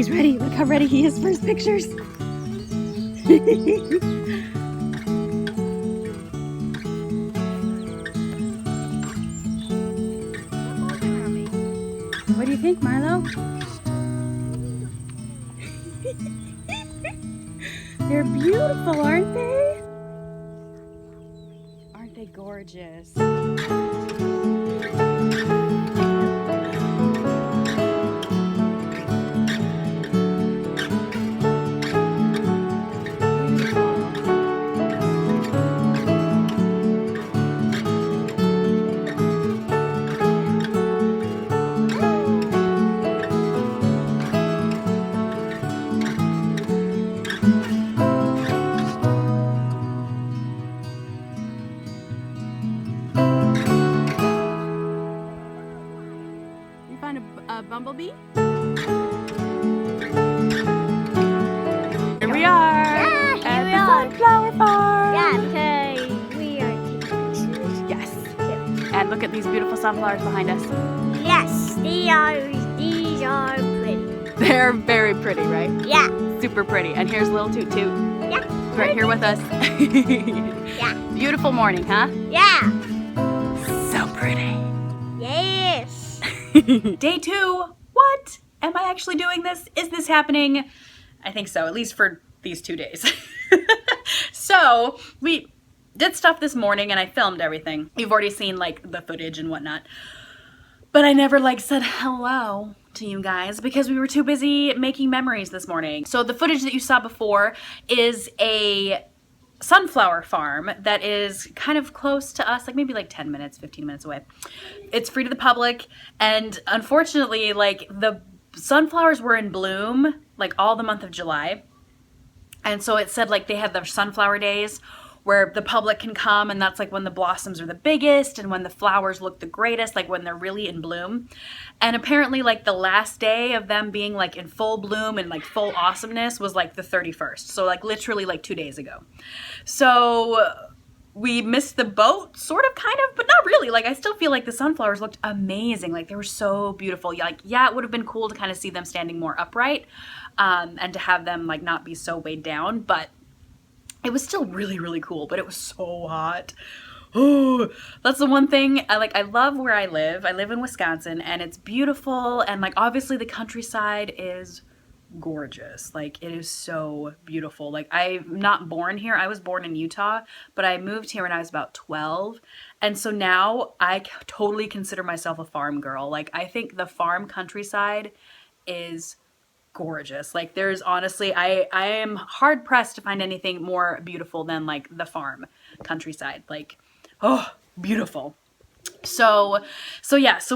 He's ready. Look how ready he is for his pictures. What do you think, Milo? They're beautiful, aren't they? Aren't they gorgeous? A bumblebee? Here we are at the sunflower farm. Yeah, because we are taking pictures. Yes. And look at these beautiful sunflowers behind us. Yes, these are pretty. They're very pretty, right? Yeah. Super pretty. And here's little Toot Toot. Yeah. Right here with us. Yeah. Beautiful morning, huh? Yeah. So pretty. Yes. Day 2. What? Am I actually doing this? Is this happening? I think so, at least for these 2 days. So we did stuff this morning and I filmed everything. You've already seen like the footage and whatnot. But I never like said hello to you guys because we were too busy making memories this morning. So the footage that you saw before is a sunflower farm that is kind of close to us, like maybe like 10 minutes, 15 minutes away. It's free to the public, and unfortunately, like the sunflowers were in bloom like all the month of July. And so it said like they had their sunflower days where the public can come, and that's like when the blossoms are the biggest and when the flowers look the greatest, like when they're really in bloom. And apparently like the last day of them being like in full bloom and like full awesomeness was like the 31st. So like literally like 2 days ago. So we missed the boat, sort of, kind of, but not really. Like I still feel like the sunflowers looked amazing. Like they were so beautiful. Like, yeah, it would have been cool to kind of see them standing more upright and to have them like not be so weighed down, but it was still really, really cool, but it was so hot. Oh, that's the one thing I love where I live. I live in Wisconsin and it's beautiful, and like obviously the countryside is gorgeous. Like it is so beautiful. Like I'm not born here. I was born in Utah, but I moved here when I was about 12. And so now I totally consider myself a farm girl. Like I think the farm countryside is gorgeous. Like there's honestly, I am hard pressed to find anything more beautiful than like the farm countryside. Like, oh, beautiful. So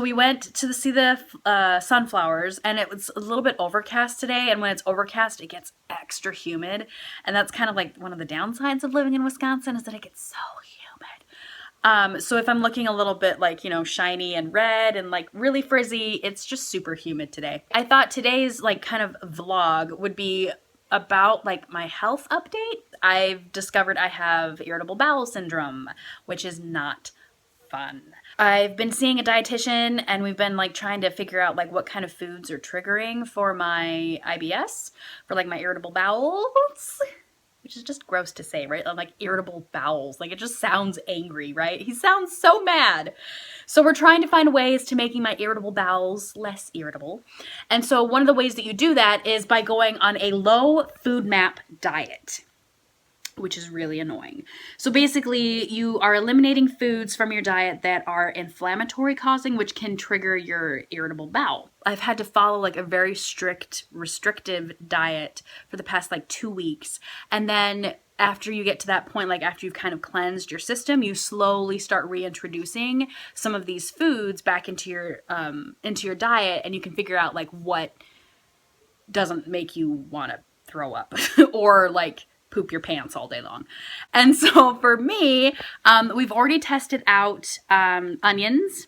we went to see the sunflowers, and it was a little bit overcast today, and when it's overcast it gets extra humid, and that's kind of like one of the downsides of living in Wisconsin, is that it gets so humid. So if I'm looking a little bit like, you know, shiny and red and like really frizzy, it's just super humid today. I thought today's like kind of vlog would be about like my health update. I've discovered I have irritable bowel syndrome, which is not fun. I've been seeing a dietitian, and we've been like trying to figure out like what kind of foods are triggering for my IBS, for like my irritable bowels, which is just gross to say, right? Like irritable bowels, like it just sounds angry, right? He sounds so mad. So we're trying to find ways to making my irritable bowels less irritable. And so one of the ways that you do that is by going on a low FODmap diet, which is really annoying. So basically you are eliminating foods from your diet that are inflammatory causing, which can trigger your irritable bowel. I've had to follow like a very strict restrictive diet for the past like 2 weeks. And then after you get to that point, like after you've kind of cleansed your system, you slowly start reintroducing some of these foods back into your diet, and you can figure out like what doesn't make you want to throw up or like poop your pants all day long. And so for me, we've already tested out onions,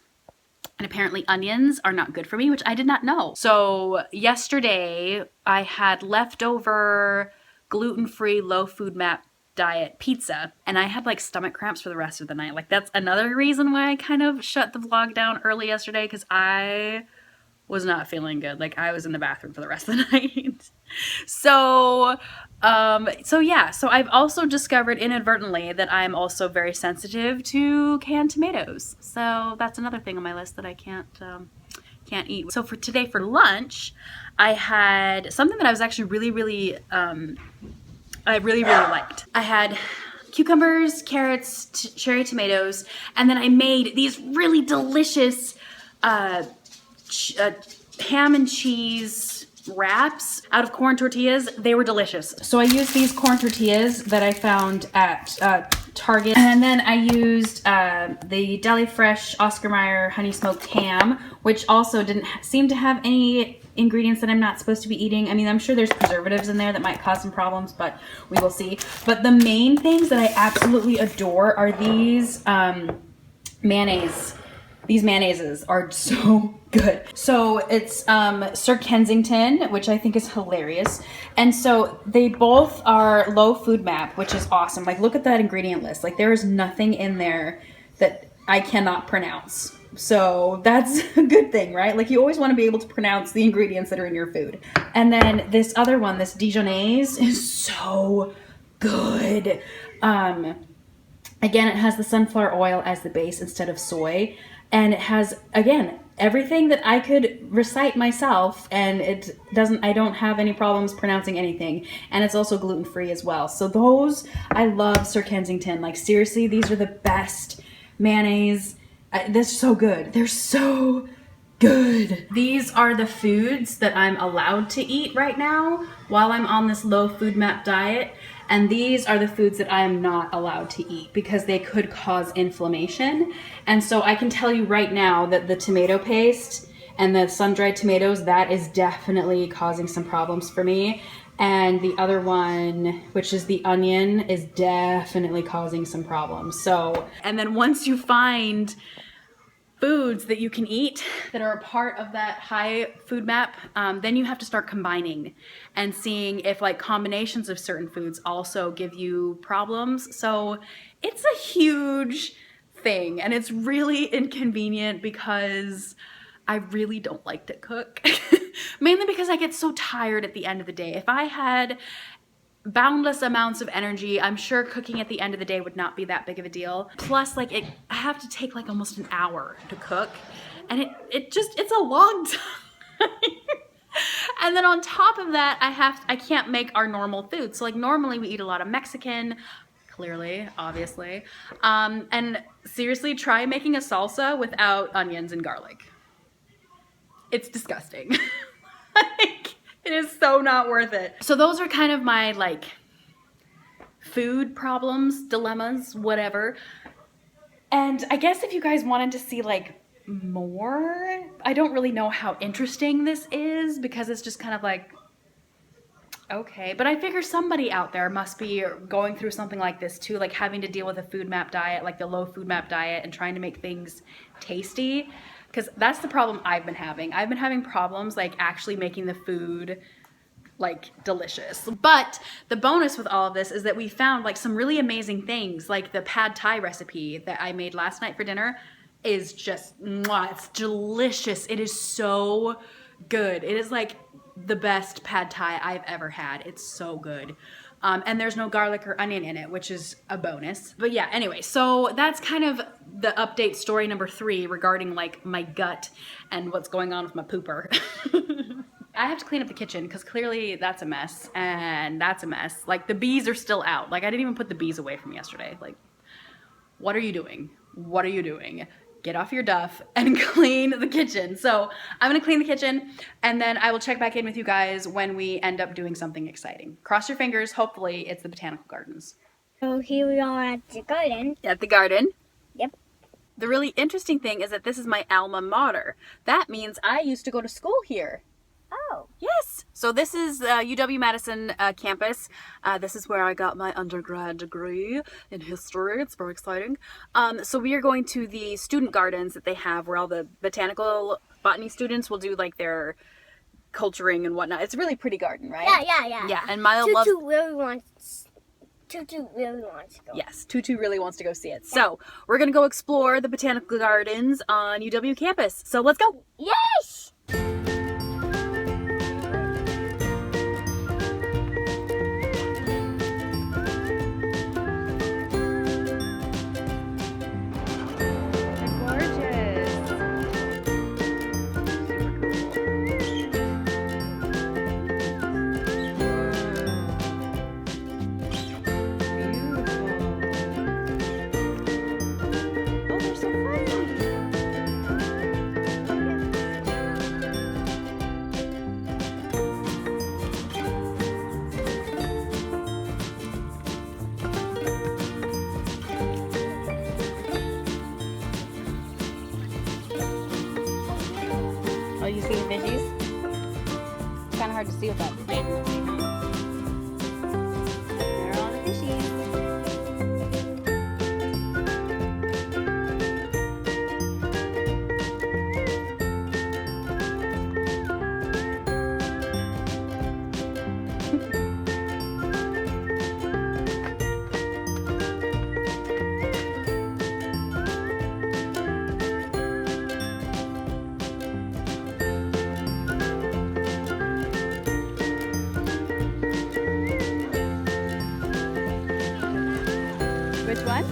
and apparently onions are not good for me, which I did not know. So yesterday I had leftover gluten-free low FODmap diet pizza, and I had like stomach cramps for the rest of the night. Like that's another reason why I kind of shut the vlog down early yesterday, because I was not feeling good. Like I was in the bathroom for the rest of the night. So, so I've also discovered inadvertently that I'm also very sensitive to canned tomatoes. So that's another thing on my list that I can't eat. So for today for lunch, I had something that I was actually I really liked. I had cucumbers, carrots, cherry tomatoes, and then I made these really delicious ham and cheese wraps out of corn tortillas. They were delicious. So I used these corn tortillas that I found at Target, and then I used the Deli Fresh Oscar Mayer honey smoked ham, which also didn't seem to have any ingredients that I'm not supposed to be eating. I mean, I'm sure there's preservatives in there that might cause some problems, but we will see. But the main things that I absolutely adore are these mayonnaise. These mayonnaises are so good. So it's Sir Kensington, which I think is hilarious. And so they both are low FODmap, which is awesome. Like, look at that ingredient list. Like, there is nothing in there that I cannot pronounce. So that's a good thing, right? Like, you always want to be able to pronounce the ingredients that are in your food. And then this other one, this Dijonnaise, is so good. Again, it has the sunflower oil as the base instead of soy. And it has, again, everything that I could recite myself, and I don't have any problems pronouncing anything. And it's also gluten-free as well. So those, I love Sir Kensington. Like, seriously, these are the best mayonnaise. They're so good. They're so good. These are the foods that I'm allowed to eat right now while I'm on this low FODmap diet. And these are the foods that I am not allowed to eat because they could cause inflammation. And so I can tell you right now that the tomato paste and the sun-dried tomatoes, that is definitely causing some problems for me. And the other one, which is the onion, is definitely causing some problems. So, and then once you find foods that you can eat that are a part of that high FODmap, then you have to start combining and seeing if like combinations of certain foods also give you problems. So it's a huge thing, and it's really inconvenient because I really don't like to cook. Mainly because I get so tired at the end of the day. If I had boundless amounts of energy, I'm sure cooking at the end of the day would not be that big of a deal. Plus, like, I have to take like almost an hour to cook, and it's a long time. And then on top of that, I can't make our normal food. So like normally we eat a lot of Mexican, clearly, obviously. And seriously, try making a salsa without onions and garlic. It's disgusting. Like, it is so not worth it. So those are kind of my like food problems, dilemmas, whatever. And I guess if you guys wanted to see like more, I don't really know how interesting this is because it's just kind of like, okay. But I figure somebody out there must be going through something like this too, like having to deal with a FODmap diet, like the low FODmap diet, and trying to make things tasty. Because that's the problem I've been having. I've been having problems like actually making the food like delicious. But the bonus with all of this is that we found like some really amazing things, like the pad thai recipe that I made last night for dinner is just, mwah, it's delicious. It is so good. It is like the best pad thai I've ever had. It's so good. And there's no garlic or onion in it, which is a bonus. But yeah, anyway, so that's kind of the update story number 3 regarding like my gut and what's going on with my pooper. I have to clean up the kitchen because clearly that's a mess, and that's a mess. Like, the bees are still out. Like, I didn't even put the bees away from yesterday. Like, what are you doing? What are you doing? Get off your duff and clean the kitchen. So I'm gonna clean the kitchen, and then I will check back in with you guys when we end up doing something exciting. Cross your fingers, hopefully it's the botanical gardens. So here we are at the garden. At the garden? Yep. The really interesting thing is that this is my alma mater. That means I used to go to school here. Oh. Yes. So this is UW-Madison campus. This is where I got my undergrad degree in history. It's very exciting. So we are going to the student gardens that they have where all the botany students will do like their culturing and whatnot. It's a really pretty garden, right? Yeah. Yeah, and Maya loves... Tutu really wants to go. Yes, Tutu really wants to go see it. Yeah. So we're going to go explore the botanical gardens on UW campus. So let's go. Yes! see what that's made. There are all the fishies. Which one?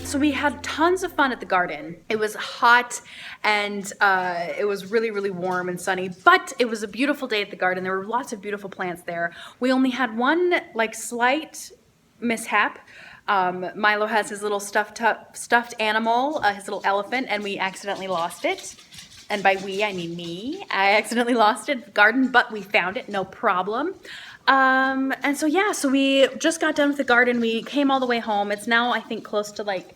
So we had tons of fun at the garden. It was hot and it was really, really warm and sunny, but it was a beautiful day at the garden. There were lots of beautiful plants there. We only had one like slight mishap. Milo has his little stuffed animal, his little elephant, and we accidentally lost it. And by we, I mean me. I accidentally lost it in the garden, but we found it, no problem. And so yeah, so we just got done with the garden. We came all the way home. It's now, I think, close to like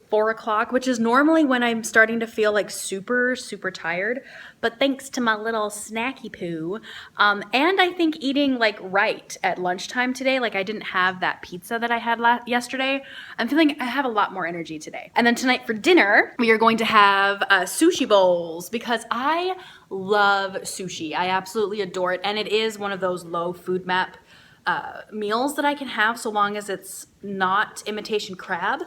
4 o'clock, which is normally when I'm starting to feel like super, super tired. But thanks to my little snacky poo, and I think eating like right at lunchtime today, like I didn't have that pizza that I had yesterday, I'm feeling I have a lot more energy today. And then tonight for dinner, we are going to have sushi bowls because I love sushi. I absolutely adore it. And it is one of those low FODmap meals that I can have so long as it's not imitation crab.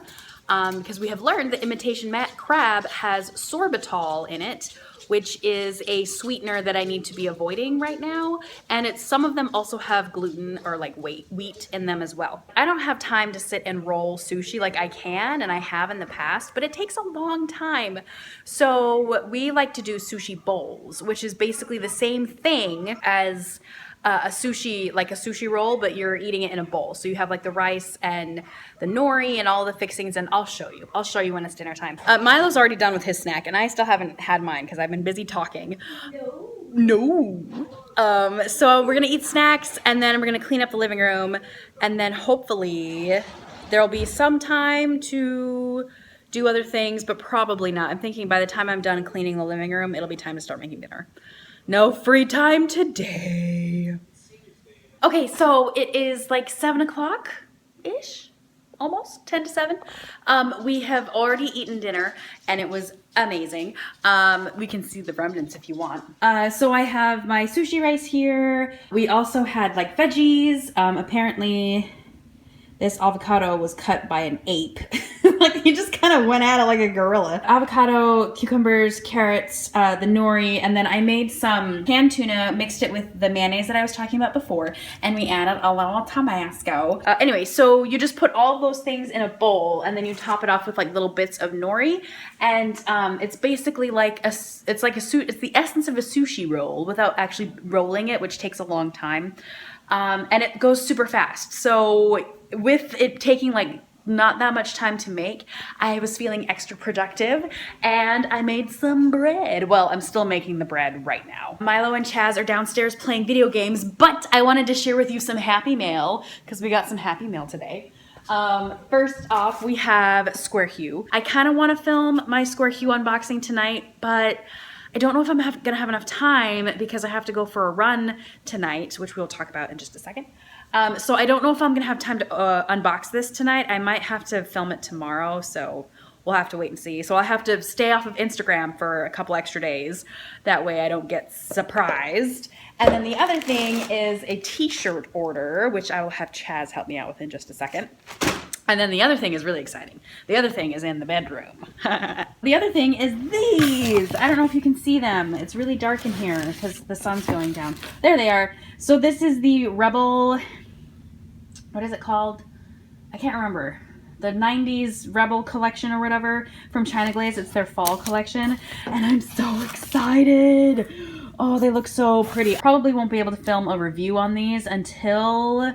Because we have learned that imitation crab has sorbitol in it, which is a sweetener that I need to be avoiding right now. And some of them also have gluten or like wheat in them as well. I don't have time to sit and roll sushi like I can and I have in the past, but it takes a long time. So we like to do sushi bowls, which is basically the same thing as a sushi roll, but you're eating it in a bowl. So you have like the rice and the nori and all the fixings, and I'll show you when it's dinner time. Milo's already done with his snack, and I still haven't had mine because I've been busy talking. No. So we're gonna eat snacks, and then we're gonna clean up the living room, and then hopefully there'll be some time to do other things, but probably not. I'm thinking by the time I'm done cleaning the living room, it'll be time to start making dinner. No free time today. Okay, so it is like 7 o'clock-ish, almost 10 to 7. We have already eaten dinner and it was amazing. We can see the remnants if you want. So I have my sushi rice here. We also had like veggies. Apparently this avocado was cut by an ape. Like he just kind of went at it like a gorilla. Avocado, cucumbers, carrots, the nori, and then I made some canned tuna, mixed it with the mayonnaise that I was talking about before, and we added a little Tabasco. Anyway, so you just put all those things in a bowl, and then you top it off with like little bits of nori, and it's basically like it's the essence of a sushi roll without actually rolling it, which takes a long time, and it goes super fast. So with it taking like not that much time to make, I was feeling extra productive and I made some bread. Well, I'm still making the bread right now. Milo and Chaz are downstairs playing video games, but I wanted to share with you some Happy Mail because we got some Happy Mail today. First off, we have Square Hue. I kind of want to film my Square Hue unboxing tonight, but I don't know if I'm gonna have enough time because I have to go for a run tonight, which we'll talk about in just a second. So I don't know if I'm gonna have time to unbox this tonight. I might have to film it tomorrow, so we'll have to wait and see. So I'll have to stay off of Instagram for a couple extra days. That way I don't get surprised. And then the other thing is a t-shirt order, which I will have Chaz help me out with in just a second. And then the other thing is really exciting. The other thing is in the bedroom. The other thing is these. I don't know if you can see them. It's really dark in here because the sun's going down. There they are. So this is the Rebel, what is it called? I can't remember. The 90s Rebel collection or whatever from China Glaze. It's their fall collection. And I'm so excited. Oh, they look so pretty. Probably won't be able to film a review on these until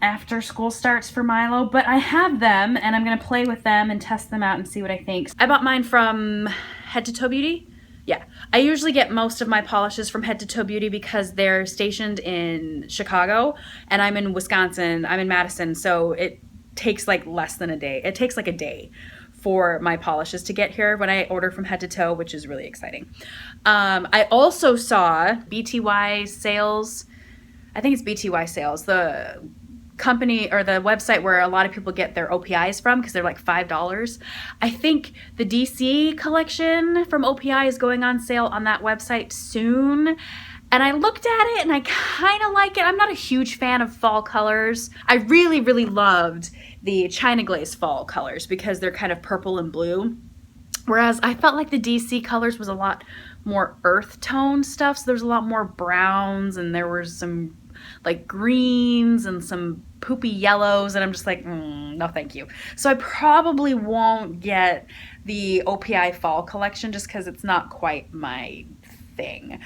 after school starts for Milo, but I have them and I'm gonna play with them and test them out and see what I think. I bought mine from Head to Toe Beauty. Yeah, I usually get most of my polishes from Head to Toe Beauty because they're stationed in Chicago and I'm in Wisconsin. I'm in Madison, so it takes like less than a day. It takes like a day for my polishes to get here when I order from Head to Toe, which is really exciting. I also saw BTY Sales. I think it's BTY Sales, the company or the website where a lot of people get their OPIs from because they're like $5. I think the DC collection from OPI is going on sale on that website soon. And I looked at it and I kind of like it. I'm not a huge fan of fall colors. I really, really loved the China Glaze fall colors because they're kind of purple and blue. Whereas I felt like the DC colors was a lot more earth tone stuff. So there was a lot more browns and there was some like greens and some poopy yellows, and I'm just like, no thank you. So I probably won't get the OPI fall collection just because it's not quite my thing.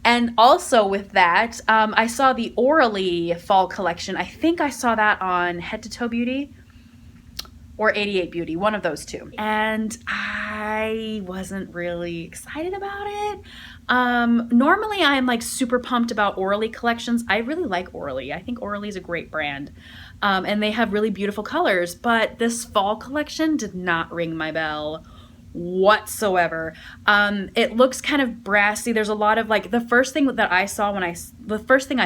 And also with that, I saw the Orally fall collection. I think I saw that on Head to Toe Beauty or 88 Beauty, one of those two. And I wasn't really excited about it. Normally I'm like super pumped about Orally collections. I really like Orally. I think Orally is a great brand. And they have really beautiful colors, but this fall collection did not ring my bell whatsoever. It looks kind of brassy. There's a lot of like, the first thing I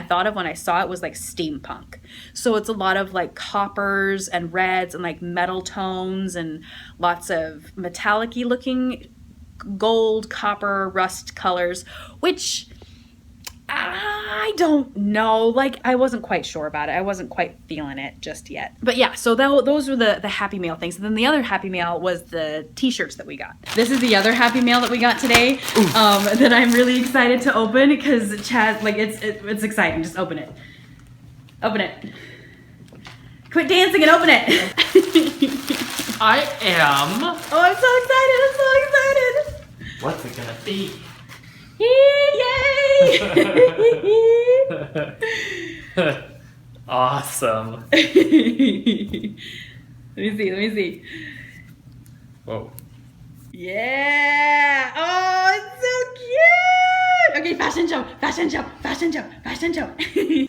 thought of when I saw it was like steampunk. So it's a lot of like coppers and reds and like metal tones and lots of metallic-y looking gold, copper, rust colors, which I don't know. Like, I wasn't quite sure about it. I wasn't quite feeling it just yet. But yeah, so those were the Happy Mail things. And then the other Happy Mail was the t-shirts that we got. This is the other Happy Mail that we got today that I'm really excited to open because Chaz, like, it's exciting. Just open it. Open it. Quit dancing and open it. I am. Oh, I'm so excited. I'm so excited. What's it gonna be? Yay! Awesome. Let me see. Whoa. Yeah! Oh, it's so cute! Okay, fashion show.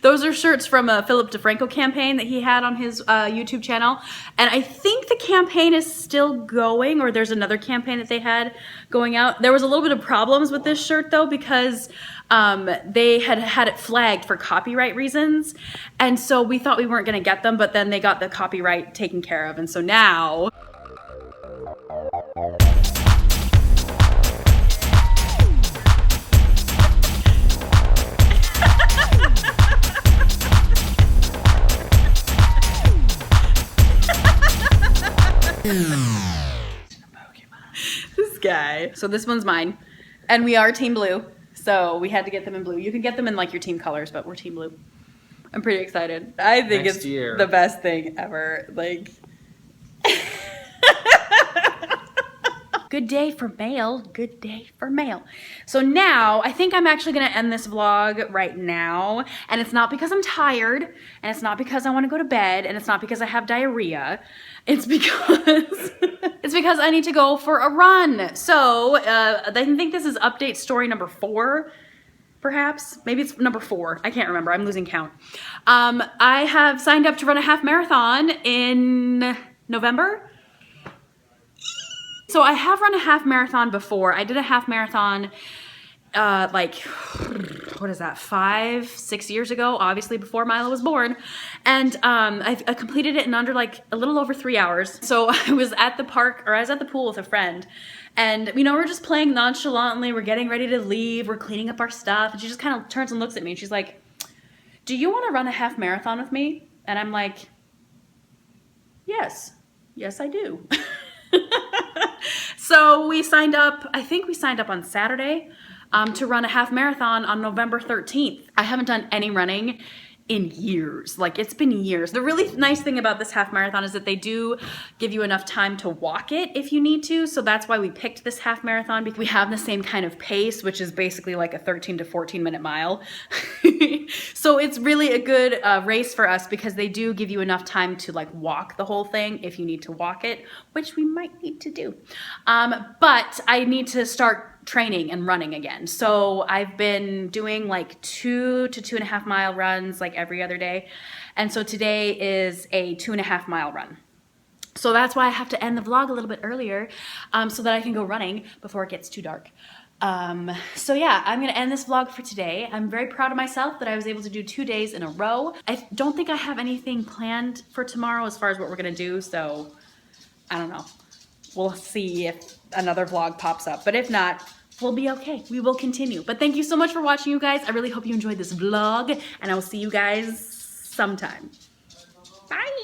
Those are shirts from a Philip DeFranco campaign that he had on his YouTube channel. And I think the campaign is still going, or there's another campaign that they had going out. There was a little bit of problems with this shirt though, because they had it flagged for copyright reasons. And so we thought we weren't gonna get them, but then they got the copyright taken care of. And so now, this guy. So this one's mine. And we are team blue. So we had to get them in blue. You can get them in like your team colors, but we're team blue. I'm pretty excited. I think Next it's year. the best thing ever. Like, good day for mail. Good day for mail. So now I think I'm actually going to end this vlog right now. And it's not because I'm tired. And it's not because I want to go to bed. And it's not because I have diarrhea. It's because I need to go for a run. So I think this is update story number 4. Perhaps. Maybe it's number 4. I can't remember. I'm losing count. I have signed up to run a half marathon in November. So I have run a half marathon before. I did a half marathon like, what is that, 5-6 years ago, obviously before Milo was born. And I completed it in under like a little over 3 hours. So I was at the park, or I was at the pool with a friend. And, you know, we're just playing nonchalantly. We're getting ready to leave. We're cleaning up our stuff. And she just kind of turns and looks at me and she's like, do you want to run a half marathon with me? And I'm like, yes, I do. So we signed up, I think we signed up on Saturday to run a half marathon on November 13th. I haven't done any running in years. Like, it's been years. The really nice thing about this half marathon is that they do give you enough time to walk it if you need to. So that's why we picked this half marathon, because we have the same kind of pace, which is basically like a 13 to 14 minute mile. So it's really a good race for us because they do give you enough time to like walk the whole thing if you need to walk it, which we might need to do. But I need to start training and running again. So I've been doing like 2 to 2.5 mile runs like every other day. And so today is a 2.5 mile run. So that's why I have to end the vlog a little bit earlier so that I can go running before it gets too dark. So yeah, I'm gonna end this vlog for today. I'm very proud of myself that I was able to do 2 days in a row. I don't think I have anything planned for tomorrow as far as what we're gonna do, so I don't know. We'll see if another vlog pops up, but if not, we'll be okay. We will continue. But thank you so much for watching, you guys. I really hope you enjoyed this vlog, and I will see you guys sometime. Bye!